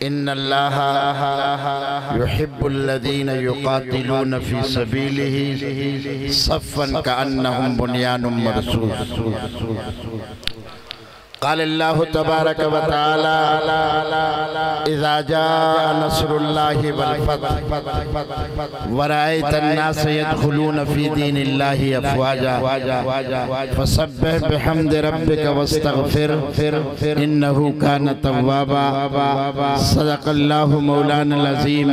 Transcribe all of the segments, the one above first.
ان اللہ يحب الذین یقاتلون فی سبیلہ صفا کأنہم بنیان مرصوص۔ قال اللہ تبارک و تعالی اذا جاء نصر اللہ والفتح ورأیت الناس يدخلون فی دین اللہ افواجا فسبح بحمد ربک واستغفر انہو کان توابا۔ صدق اللہ مولانا العظیم۔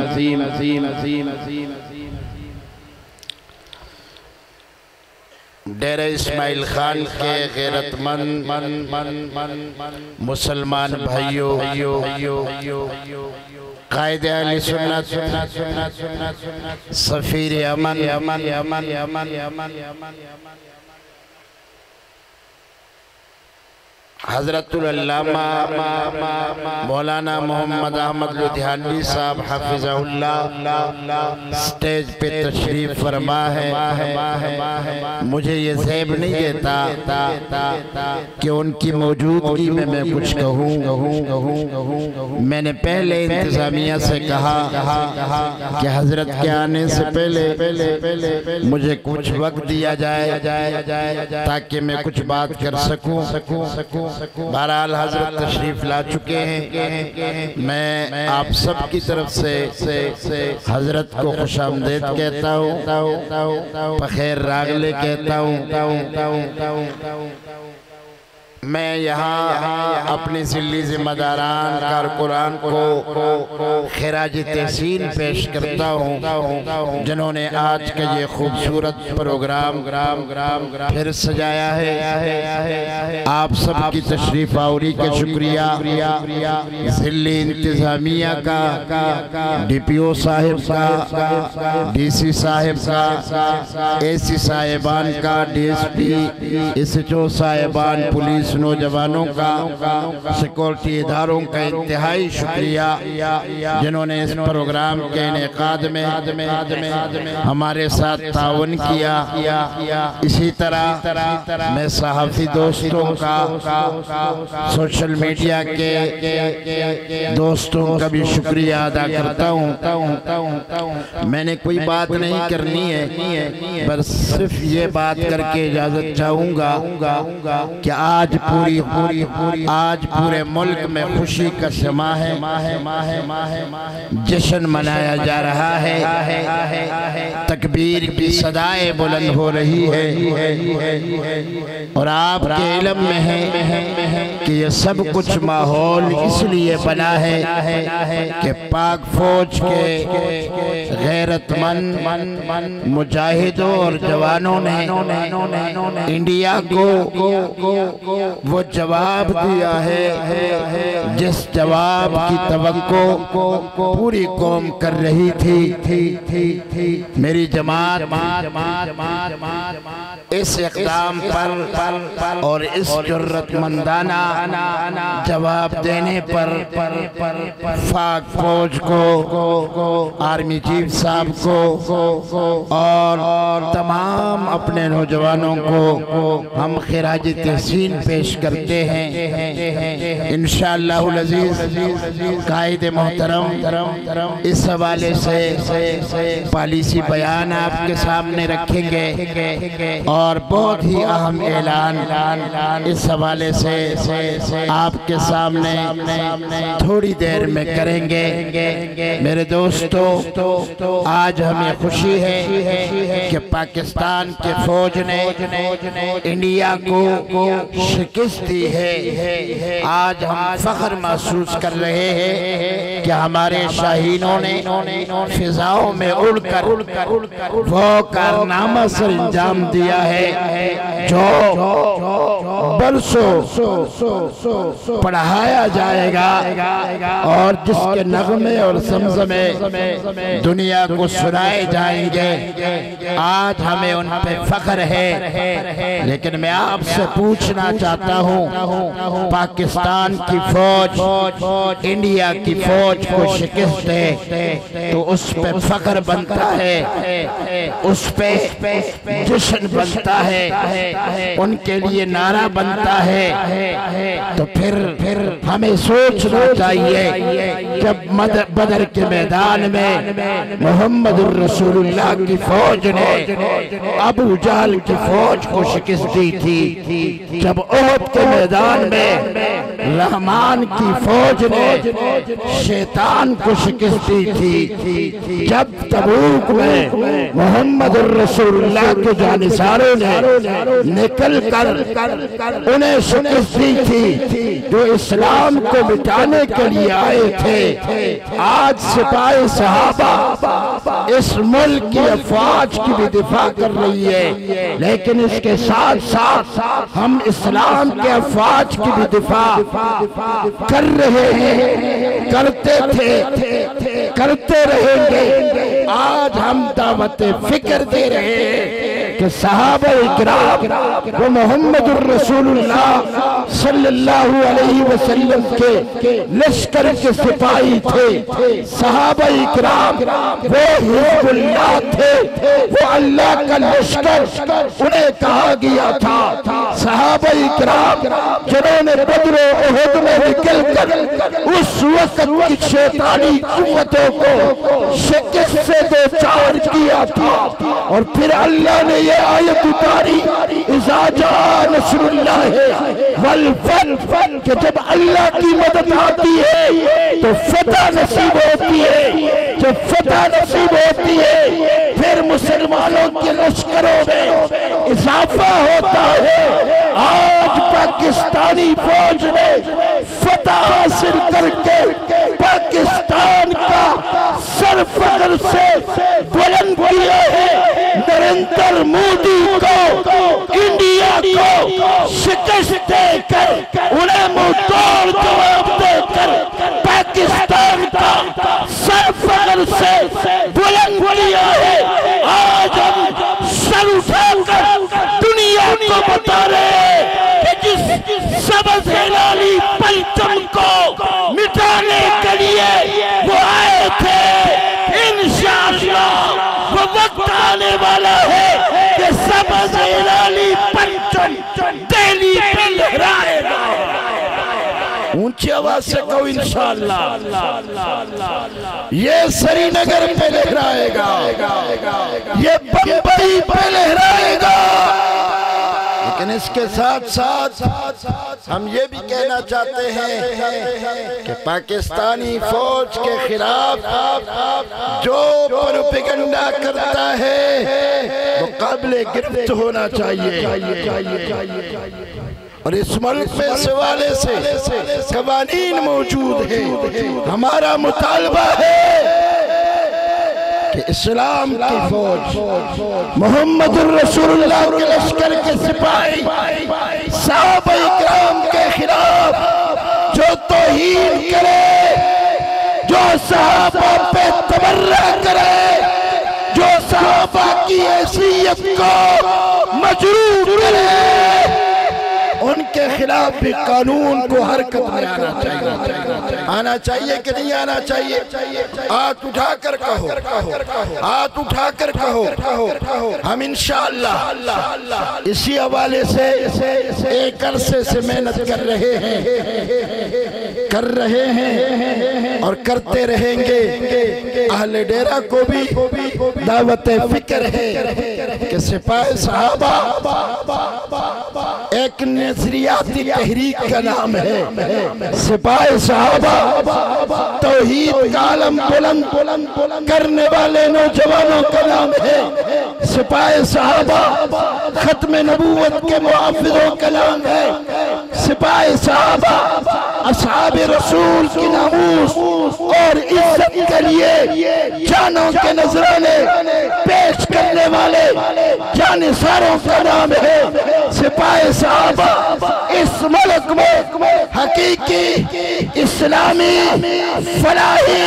ڈیرہ اسماعیل خان کے غیرت مند مسلمان بھائیوں، قائد اہل سنت، سفیر امن، حضرت العلامہ مولانا محمد احمد لدھیانوی صاحب حفظہ اللہ سٹیج پہ تشریف فرما ہے۔ مجھے یہ زیب نہیں دیتا کہ ان کی موجودگی میں کچھ کہوں۔ میں نے پہلے انتظامیہ سے کہا کہ حضرت کے آنے سے پہلے مجھے کچھ وقت دیا جائے تاکہ میں کچھ بات کر سکوں۔ بہرحال حضرت تشریف لا چکے ہیں۔ میں آپ سب کی طرف سے حضرت کو خوش آمدید کہتا ہوں، بخیر راغلے کہتا ہوں۔ میں یہاں اپنی ذلی ذمہ داران کارکنان کو خراج تحسین پیش کرتا ہوں جنہوں نے آج کا یہ خوبصورت پروگرام پھر سجایا ہے۔ آپ سب کی تشریف آوری کا شکریہ، ذلی انتظامیہ کا، ڈی پی او صاحب کا، ڈی سی صاحب کا، اے سی صاحبان کا، D S P, S H O صاحبان، پولیس نوجوانوں کا، سیکورٹی اداروں کا انتہائی شکریہ جنہوں نے اس پروگرام کے انعقاد میں ہمارے ساتھ تعاون کیا۔ اسی طرح میں صحافی دوستوں کا، سوشل میڈیا کے دوستوں کا بھی شکریہ ادا کرتا ہوں۔ میں نے کوئی بات نہیں کرنی ہے، بس صرف یہ بات کر کے اجازت چاہوں گا کہ آج پورے ملک میں خوشی کا شمع ہے، جشن منایا جا رہا ہے، تکبیر کی صدائیں بلند ہو رہی ہے، اور آپ کے علم میں ہے کہ یہ سب کچھ ماحول اس لیے بنا ہے کہ پاک فوج کے غیرت مند مجاہدوں اور جوانوں نے انڈیا کو وہ جواب دیا ہے جس جواب کی توقع پوری قوم کر رہی تھی۔ میری جماعت اس اقدام پر اور اس جرت مندانہ جواب دینے پر پاک فوج کو، آرمی چیف صاحب کو اور تمام اپنے نوجوانوں کو ہم خراج تحسین پیش کرتے ہیں۔ انشاءاللہ العزیز قائد محترم اس حوالے سے پالیسی بیان آپ کے سامنے رکھیں گے اور بہت ہی اہم اعلان اس حوالے سے آپ کے سامنے تھوڑی دیر میں کریں گے۔ میرے دوستو، آج ہمیں خوشی ہے کہ پاکستان کے فوج نے انڈیا کو شکست دی ہے۔ آج ہم فخر محسوس کر رہے ہیں کہ ہمارے شاہینوں نے فضاؤں میں اڑ کر وہ کارنامہ سر انجام دیا ہے جو برسوں پڑھایا جائے گا اور جس کے نغمے اور زمزمے دنیا کو سنائے جائیں گے۔ آج ہمیں ان پہ فخر ہے، لیکن میں آپ سے پوچھنا چاہتا چاہتا ہوں پاکستان کی فوج انڈیا کی فوج کو شکست دے تو اس پہ فخر بنتا ہے، اس پہ جشن بنتا ہے، ان کے لیے نعرہ بنتا ہے۔ تو پھر ہمیں سوچنا چاہیے جب بدر کے میدان میں محمد الرسول اللہ کی فوج نے ابو جہل کی فوج کو شکست دی تھی، جب احد کے میدان میں رحمان کی فوج نے شیطان کو شکست دی تھی، جب تبوک میں محمد الرسول اللہ کے جانثاروں نے نکل کر انہیں شکست دی تھی جو اسلام کو مٹانے کے لیے آئے تھے۔ آج سپاہ صحابہ اس ملک کی افواج کی بھی دفاع کر رہی ہے، لیکن اس کے ساتھ ساتھ ہم اسلام کے افواج کی بھی دفاع کر رہے ہیں، کرتے تھے، کرتے رہیں گے۔ آج ہم دعوت فکر دے رہے ہیں کہ صحابہ اکرام وہ محمد الرسول اللہ صلی اللہ علیہ وسلم کے لشکر کے سپاہی تھے، صحابہ اکرام وہ حزب اللہ تھے، وہ اللہ کا لشکر انہیں کہا گیا تھا۔ صحابہ اکرام جنہوں نے بدر و احد میں نکل کر اس وقت کی شیطانی قوتوں کو شکست سے دوچار کیا تھا، اور پھر اللہ نے یہ آیت اتاری اذا جاء نصر اللہ والفتح، کہ جب اللہ کی مدد آتی ہے تو فتح نصیب ہوتی ہے، جب فتح نصیب ہوتی ہے پھر مسلمانوں کے لشکروں میں اضافہ ہوتا ہے۔ آج پاکستانی فوج نے فتح حاصل کر کے پاکستان کا سر فخر سے بلند کیا ہے، نریندر مودی کو انڈیا کو شکست دے کر انہیں منہ توڑ جواب دے کر پاکستان کا سر فخر سے بلند کیا ہے۔ آج ہم سر اٹھا کر دنیا کو بتا رہے ہیں کہ جس سبز ہلالی پرچم کو مٹانے کے لیے وہ آئے تھے، انشاءاللہ وہ وقت آنے والا ہے کہ سبز ہلالی پرچم دہلی پہ لہرائے گا۔ اونچی آواز سے کہو انشاءاللہ یہ سری نگر پہ لہرائے گا، یہ بمبئی پہ لہرائے گا۔ لیکن اس کے ساتھ ساتھ ہم یہ بھی کہنا چاہتے ہیں کہ پاکستانی فوج کے خلاف جو پروپیگنڈا کرتا ہے وہ قابل گرفت ہونا چاہیے، اور اس ملک میں اس حوالے سے قوانین موجود ہیں۔ ہمارا مطالبہ ہے کہ اسلام کی فوج محمد الرسول اللہ کے لشکر کے سپاہی صحابہ اکرام کے خلاف جو توہین کرے، جو صحابہ پہ تبرہ کرے، جو صحابہ کی حیثیت کو مجروح کرے، ان کے خلاف بھی قانون کو حرکت میں آنا چاہیے کہ نہیں آنا چاہیے؟ ہاتھ اٹھا کر کہو، ہاتھ اٹھا کر کہو۔ ہم انشاءاللہ اسی حوالے سے ایک عرصے سے محنت کر رہے ہیں اور کرتے رہیں گے۔ اہل ڈیرہ کو بھی دعوت فکر ہے کہ سپاہ صحابہ ایک نظریاتی تحریک کا نام ہے، سپاہ صحابہ توحید کا علم بلند کرنے والے نوجوانوں کا نام ہے، سپاہ صحابہ ختم نبوت کے محافظوں کا نام ہے، سپاہ صحابہ اصحاب رسول کی ناموس اور عزت کے لیے جانوں کے نذرانے پیش کرنے والے جانثاروں کا نام ہے سپاہ صحابہ۔ اس ملک میں حقیقی اسلامی فلاحی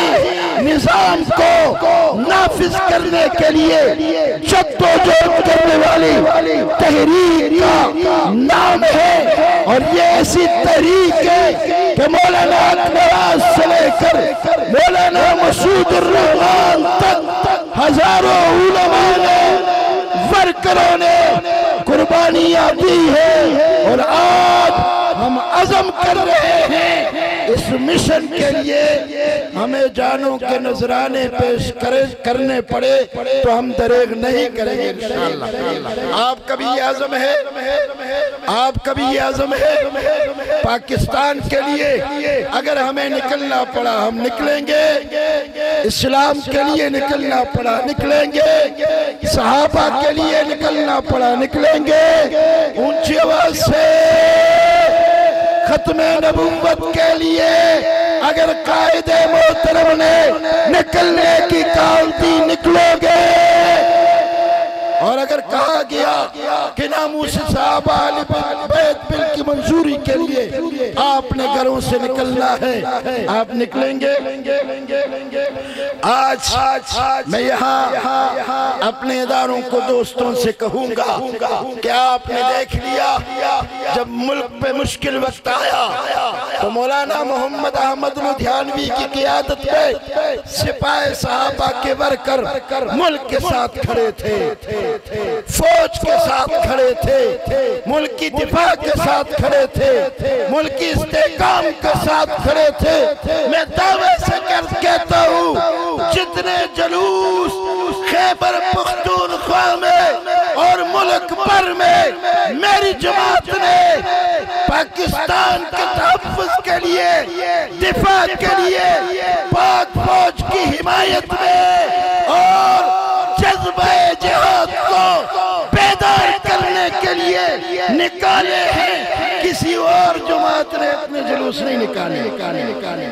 نظام کو نافذ کرنے کے لیے جدوجہد کرنے والی تحریک کا نام ہے، اور یہ ایسی تحریک ہے کہ مولانا نواز سے لے کر مولانا مسعود الرحمان تک ہزاروں علماء نے، ورکروں نے قربانیاں دی ہیں، اور آج ہم عزم کر رہے ہیں اس مشن کے لیے ہمیں جانوں کے نذرانے پیش کرنے پڑے تو ہم دریغ نہیں کریں گے انشاءاللہ۔ آپ کا بھی یہ عزم ہے، آپ کا بھی یہ عزم ہے، پاکستان کے لیے اگر ہمیں نکلنا پڑا ہم نکلیں گے، اسلام کے لیے نکلنا پڑا نکلیں گے، صحابہ کے لیے نکلنا پڑا نکلیں گے۔ اونچی آواز سے ختم نبوت کے لیے اگر قائد محترم نے نکلنے کی کال دی نکلو گے، اور اگر کہا گیا کہ ناموس صحابہ اہل بیت بل کی منظوری کے لیے آپ نے گھروں سے نکلنا ہے، آپ نکلیں گے۔ آج میں یہاں اپنے اداروں کو دوستوں سے کہوں گا کہ آپ نے دیکھ لیا جب ملک پہ مشکل وقت آیا تو مولانا محمد احمد لدھیانوی کی قیادت میں سپاہ صحابہ کے ورکر ملک کے ساتھ کھڑے تھے، فوج کے ساتھ کھڑے تھے، ملکی دفاع کے ساتھ کھڑے تھے، ملکی استحکام کے ساتھ کھڑے تھے۔ میں دعوے سے کہتا ہوں جتنے جلوس خیبر پختونخوا میں اور ملک پر میں میری جماعت نے پاکستان کے تحفظ کے لیے، دفاع کے لیے، پاک فوج کی حمایت میں اور جذبہ جہاد کو بیدار کرنے کے لیے نکالے ہیں، کسی اور جماعت نے اپنے جلوس نہیں نکالے۔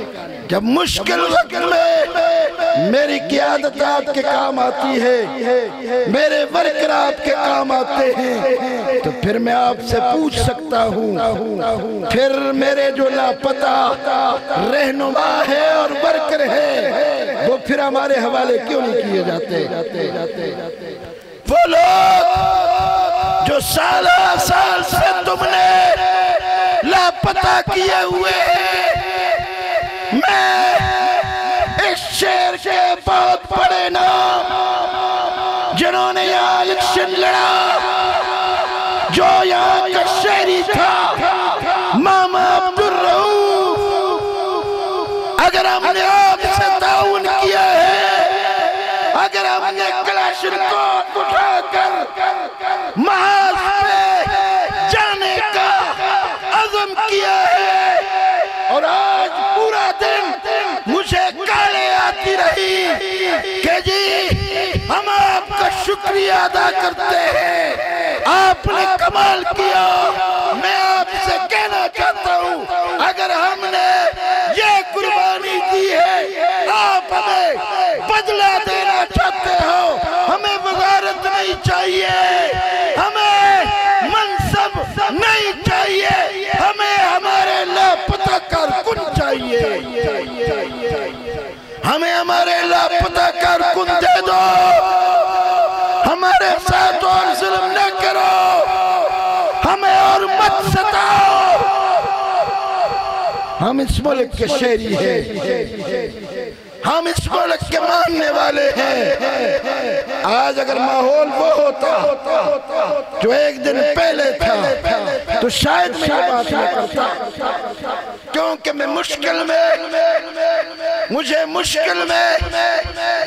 جب مشکل وقت میں میری قیادت آپ کے کام آتی ہے، میرے ورکر آپ کے کام آتے ہیں، تو پھر میں آپ سے پوچھ سکتا ہوں، پھر میرے جو لاپتہ رہنما ہے اور ورکر ہے وہ پھر ہمارے حوالے کیوں نہیں کیے جاتے؟ وہ لوگ جو سالہ سال سے تم نے لاپتہ کیے ہوئے ہیں، میں اس شہر کے بہت بڑے نام جنہوں نے یہاں الیکشن لڑا، جو یہاں کا شہری تھا ماما عبدالرؤوف، اگر ہم نے آپ سے تعاون کیا ہے، اگر ہم نے کلاشنکوف اٹھا کر محاذ پہ جانے کا عزم کیا ہے، اور آج پورا دن مجھے گالیں آتی رہی کہ جی ہم آپ کا شکریہ ادا کرتے ہیں، آپ نے کمال کیا۔ میں آپ سے کہنا چاہتا ہوں اگر ہم نے یہ قربانی دی ہے، آپ ہمیں بدلہ دینا چاہتے ہو، ہمیں وزارت نہیں چاہیے، ہمیں منصب نہیں چاہیے، ہمیں ہمارے لاپتہ کارکن چاہیے، ہمیں ہمارے لاپتہ کارکن دے دو، ہمارے ساتھ اور ظلم نہ کرو، ہمیں اور مت ستاؤ، ہم اس ملک کے شہری ہیں، ہم اس ملک کے ماننے والے ہیں۔ آج اگر ماحول وہ ہوتا جو ایک دن پہلے تھا تو شاید میں یہ بات نہ کرتا، کیونکہ میں مجھے مشکل میں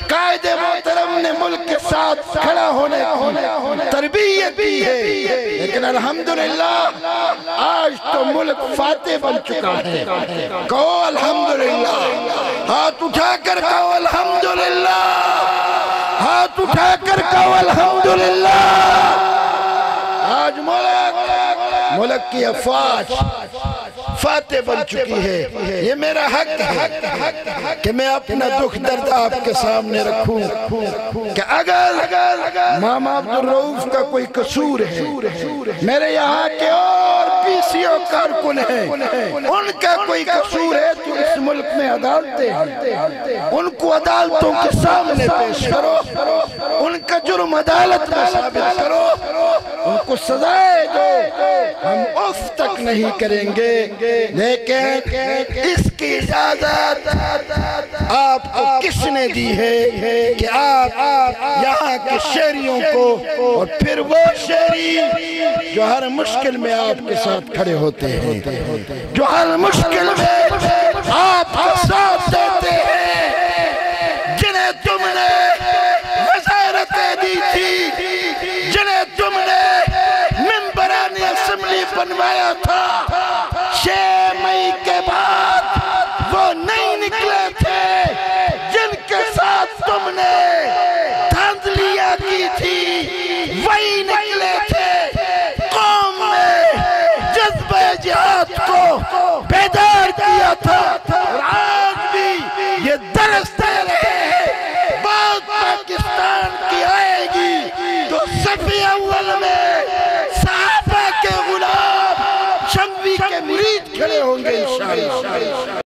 قائد محترم نے ملک کے ساتھ کھڑا ہونے کی تربیت دی ہے، لیکن الحمدللہ آج تو ملک فاتح بن چکا ہے۔ کہو الحمدللہ، ہاتھ اٹھا کر کہو الحمدللہ، ہاتھ اٹھا کر کہو الحمدللہ۔ آج ملک کی افواج فاتح بن چکی ہے۔ یہ میرا حق ہے کہ میں اپنا دکھ درد آپ کے سامنے رکھوں کہ اگر ماما عبدالرؤف کا کوئی قصور ہے، میرے یہاں کے اور پی سی او کارکن ہیں، ان کا کوئی قصور ہے تو اس ملک میں عدالتیں ہیں، ان کو عدالتوں کے سامنے پیش کرو، ان کا جرم عدالت میں ثابت کرو، ان کو سزائے دو۔ ہم اف تک نہیں کریں گے، لیکن اس کی اجازت آپ کو کس نے دی ہے کہ آپ یہاں کے شہریوں کو، اور پھر وہ شہری جو ہر مشکل میں آپ کے ساتھ کھڑے ہوتے ہیں، جو ہر مشکل میں آپ کا ساتھ دیتے ہیں، جنہیں تم نے وزارتیں دی تھی، جنہیں تم نے ممبران اسمبلی بنوایا تھا، 6 مئی کے بعد وہ نہیں نکلے تھے جن کے ساتھ تم نے دھاندلیاں کی تھی، وہی نکلے تھے۔ قوم میں جذبہ جہاد کو بیدار کیا تھا، اور آج بھی یہ درس دے رہے ہیں۔ بات پاکستان کی آئے گی تو صفی اول میں صحابہ کے غلام، شموی کے مرید کھڑے ہوں گے انشاءاللہ۔